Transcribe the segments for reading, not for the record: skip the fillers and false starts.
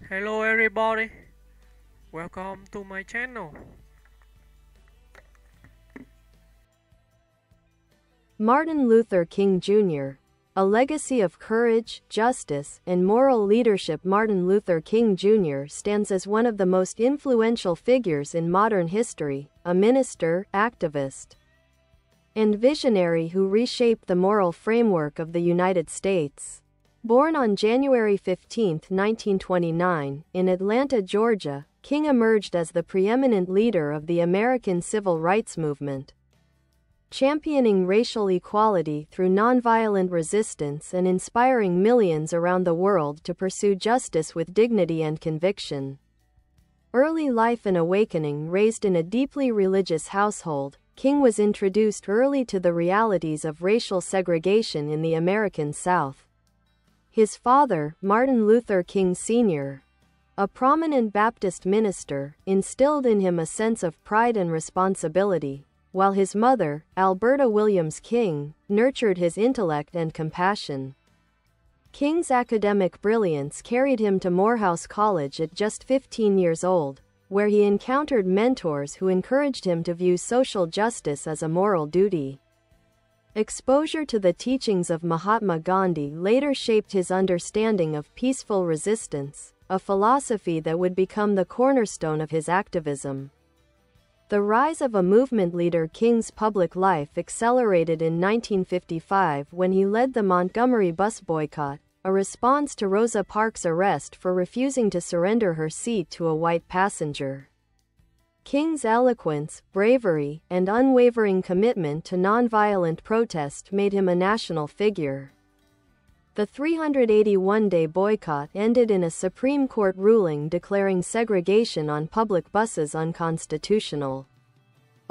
Hello everybody, welcome to my channel. Martin Luther King Jr. A legacy of courage, justice, and moral leadership. Martin Luther King Jr. stands as one of the most influential figures in modern history, a minister, activist, and visionary who reshaped the moral framework of the United States. Born on January 15, 1929, in Atlanta, Georgia, King emerged as the preeminent leader of the American civil rights movement, championing racial equality through nonviolent resistance and inspiring millions around the world to pursue justice with dignity and conviction. Early life and awakening. Raised in a deeply religious household, King was introduced early to the realities of racial segregation in the American South. His father, Martin Luther King Sr., a prominent Baptist minister, instilled in him a sense of pride and responsibility, while his mother, Alberta Williams King, nurtured his intellect and compassion. King's academic brilliance carried him to Morehouse College at just 15 years old, where he encountered mentors who encouraged him to view social justice as a moral duty. Exposure to the teachings of Mahatma Gandhi later shaped his understanding of peaceful resistance, a philosophy that would become the cornerstone of his activism. The rise of a movement leader. King's public life accelerated in 1955 when he led the Montgomery bus boycott, a response to Rosa Parks' arrest for refusing to surrender her seat to a white passenger. King's eloquence, bravery, and unwavering commitment to nonviolent protest made him a national figure. The 381-day boycott ended in a Supreme Court ruling declaring segregation on public buses unconstitutional.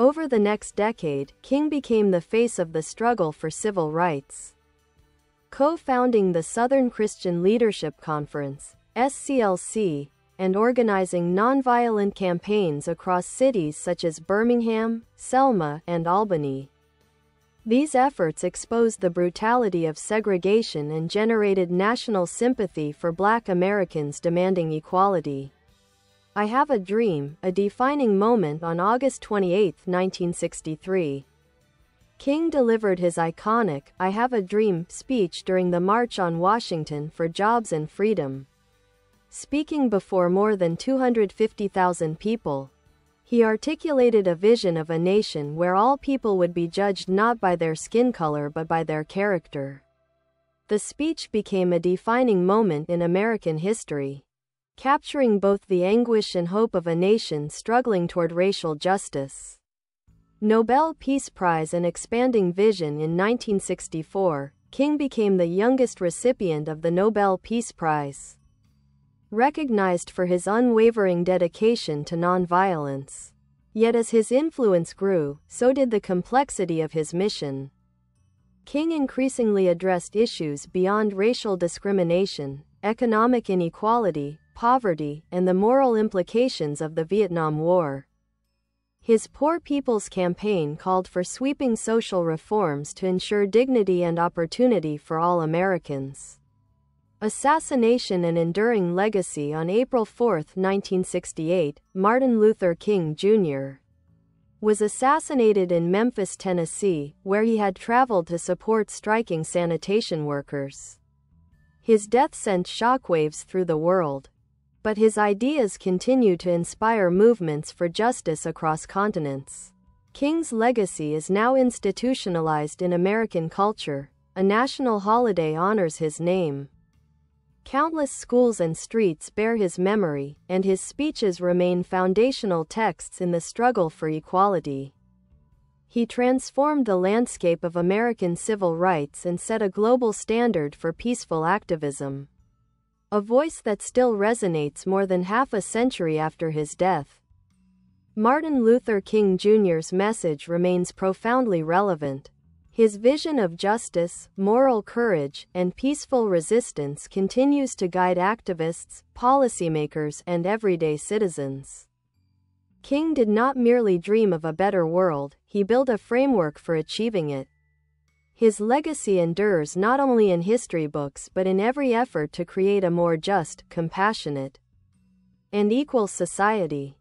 Over the next decade, King became the face of the struggle for civil rights, co-founding the Southern Christian Leadership Conference, SCLC, and organizing nonviolent campaigns across cities such as Birmingham, Selma, and Albany. These efforts exposed the brutality of segregation and generated national sympathy for Black Americans demanding equality. I Have a Dream, a defining moment. On August 28, 1963, King delivered his iconic "I Have a Dream" speech during the March on Washington for Jobs and Freedom. Speaking before more than 250,000 people, he articulated a vision of a nation where all people would be judged not by their skin color but by their character. The speech became a defining moment in American history, capturing both the anguish and hope of a nation struggling toward racial justice. Nobel Peace Prize and expanding vision. In 1964, King became the youngest recipient of the Nobel Peace Prize, recognized for his unwavering dedication to nonviolence. Yet as his influence grew, so did the complexity of his mission. King increasingly addressed issues beyond racial discrimination, economic inequality, poverty, and the moral implications of the Vietnam War. His Poor People's Campaign called for sweeping social reforms to ensure dignity and opportunity for all Americans. Assassination and enduring legacy. On April 4, 1968, Martin Luther King Jr. was assassinated in Memphis, Tennessee, where he had traveled to support striking sanitation workers. His death sent shockwaves through the world, but his ideas continue to inspire movements for justice across continents. King's legacy is now institutionalized in American culture. A national holiday honors his name. Countless schools and streets bear his memory, and his speeches remain foundational texts in the struggle for equality. He transformed the landscape of American civil rights and set a global standard for peaceful activism, a voice that still resonates more than half a century after his death. Martin Luther King Jr.'s message remains profoundly relevant. His vision of justice, moral courage, and peaceful resistance continues to guide activists, policymakers, and everyday citizens. King did not merely dream of a better world, he built a framework for achieving it. His legacy endures not only in history books but in every effort to create a more just, compassionate, and equal society.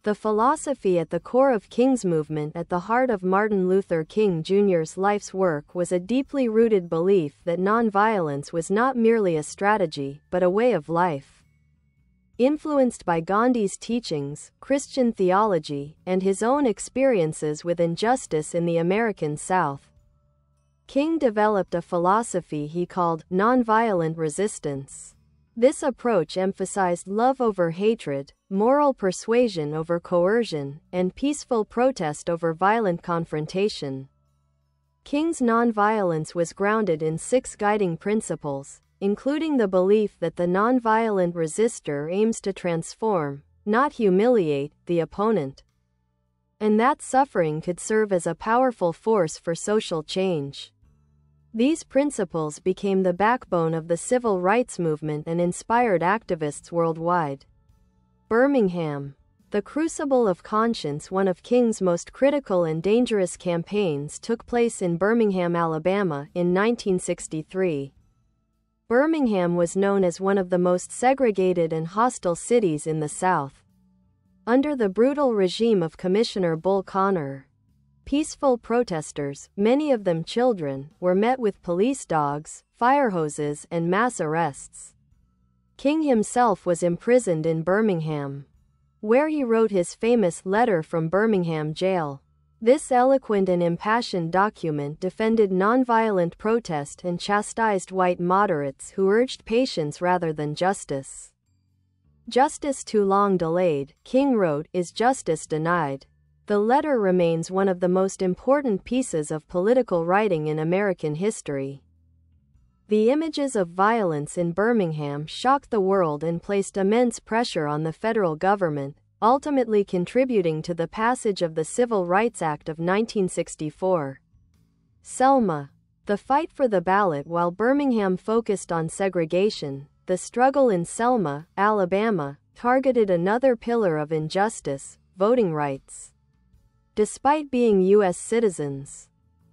The philosophy at the core of King's movement, at the heart of Martin Luther King Jr.'s life's work, was a deeply rooted belief that nonviolence was not merely a strategy, but a way of life. Influenced by Gandhi's teachings, Christian theology, and his own experiences with injustice in the American South, King developed a philosophy he called nonviolent resistance. This approach emphasized love over hatred, moral persuasion over coercion, and peaceful protest over violent confrontation. King's nonviolence was grounded in 6 guiding principles, including the belief that the nonviolent resistor aims to transform, not humiliate, the opponent, and that suffering could serve as a powerful force for social change. These principles became the backbone of the civil rights movement and inspired activists worldwide. Birmingham. The crucible of conscience, one of King's most critical and dangerous campaigns, took place in Birmingham, Alabama, in 1963. Birmingham was known as one of the most segregated and hostile cities in the South. Under the brutal regime of Commissioner Bull Connor, peaceful protesters, many of them children, were met with police dogs, fire hoses, and mass arrests. King himself was imprisoned in Birmingham, where he wrote his famous letter from Birmingham jail. This eloquent and impassioned document defended nonviolent protest and chastised white moderates who urged patience rather than justice. "Justice too long delayed," King wrote, "is justice denied." The letter remains one of the most important pieces of political writing in American history. The images of violence in Birmingham shocked the world and placed immense pressure on the federal government, ultimately contributing to the passage of the Civil Rights Act of 1964. Selma. The fight for the ballot. While Birmingham focused on segregation, the struggle in Selma, Alabama, targeted another pillar of injustice: voting rights. Despite being U.S. citizens,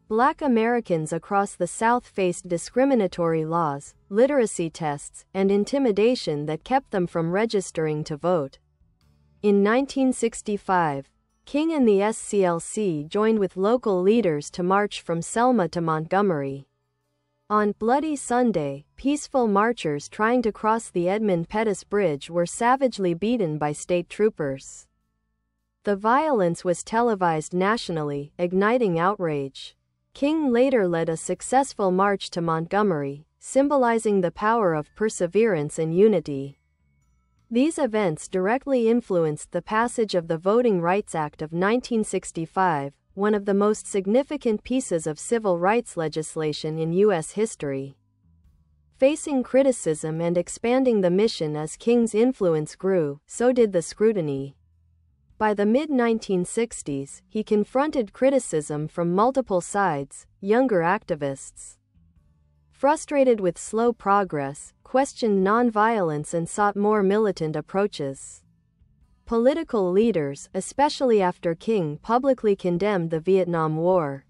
Black Americans across the South faced discriminatory laws, literacy tests, and intimidation that kept them from registering to vote. In 1965, King and the SCLC joined with local leaders to march from Selma to Montgomery. On Bloody Sunday, peaceful marchers trying to cross the Edmund Pettus Bridge were savagely beaten by state troopers. The violence was televised nationally, igniting outrage. King later led a successful march to Montgomery, symbolizing the power of perseverance and unity. These events directly influenced the passage of the Voting Rights Act of 1965, one of the most significant pieces of civil rights legislation in U.S. history. Facing criticism and expanding the mission as King's influence grew, so did the scrutiny. By the mid-1960s, he confronted criticism from multiple sides. Younger activists, frustrated with slow progress, questioned nonviolence and sought more militant approaches. Political leaders, especially after King publicly condemned the Vietnam War,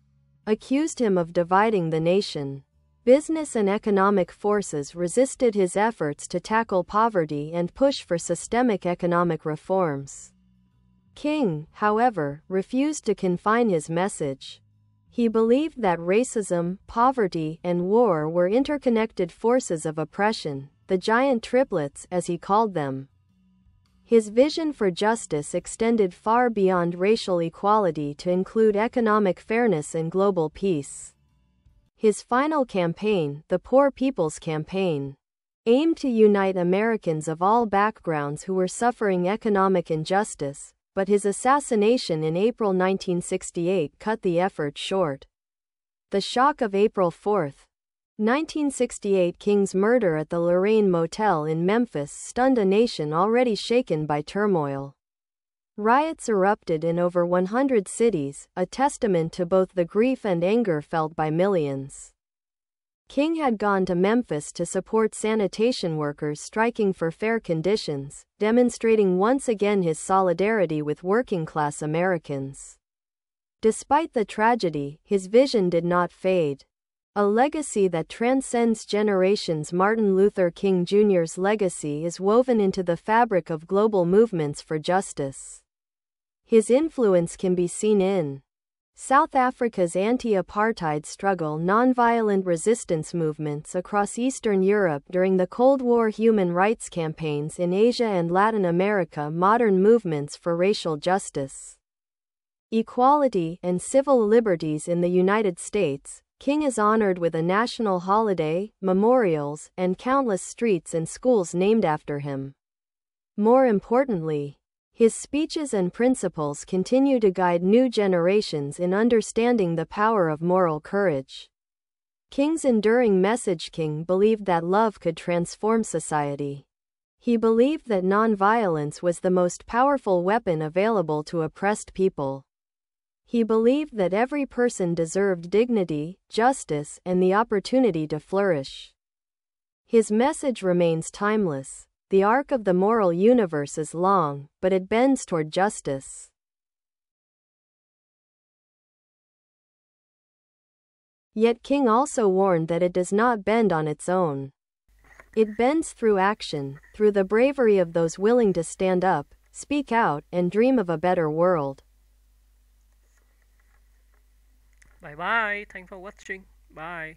accused him of dividing the nation. Business and economic forces resisted his efforts to tackle poverty and push for systemic economic reforms. King, however, refused to confine his message. He believed that racism, poverty, and war were interconnected forces of oppression, the giant triplets, as he called them. His vision for justice extended far beyond racial equality to include economic fairness and global peace. His final campaign, the Poor People's Campaign, aimed to unite Americans of all backgrounds who were suffering economic injustice, but his assassination in April 1968 cut the effort short. The shock of April 4, 1968, King's murder at the Lorraine Motel in Memphis, stunned a nation already shaken by turmoil. Riots erupted in over 100 cities, a testament to both the grief and anger felt by millions. King had gone to Memphis to support sanitation workers striking for fair conditions, demonstrating once again his solidarity with working-class Americans. Despite the tragedy, his vision did not fade. A legacy that transcends generations. Martin Luther King Jr.'s legacy is woven into the fabric of global movements for justice. His influence can be seen in South Africa's anti-apartheid struggle, nonviolent resistance movements across Eastern Europe during the Cold War, human rights campaigns in Asia and Latin America, modern movements for racial justice, equality, and civil liberties in the United States. King is honored with a national holiday, memorials, and countless streets and schools named after him. More importantly, his speeches and principles continue to guide new generations in understanding the power of moral courage. King's enduring message. King believed that love could transform society. He believed that nonviolence was the most powerful weapon available to oppressed people. He believed that every person deserved dignity, justice, and the opportunity to flourish. His message remains timeless. The arc of the moral universe is long, but it bends toward justice. Yet King also warned that it does not bend on its own. It bends through action, through the bravery of those willing to stand up, speak out, and dream of a better world. Bye bye. Thanks for watching. Bye.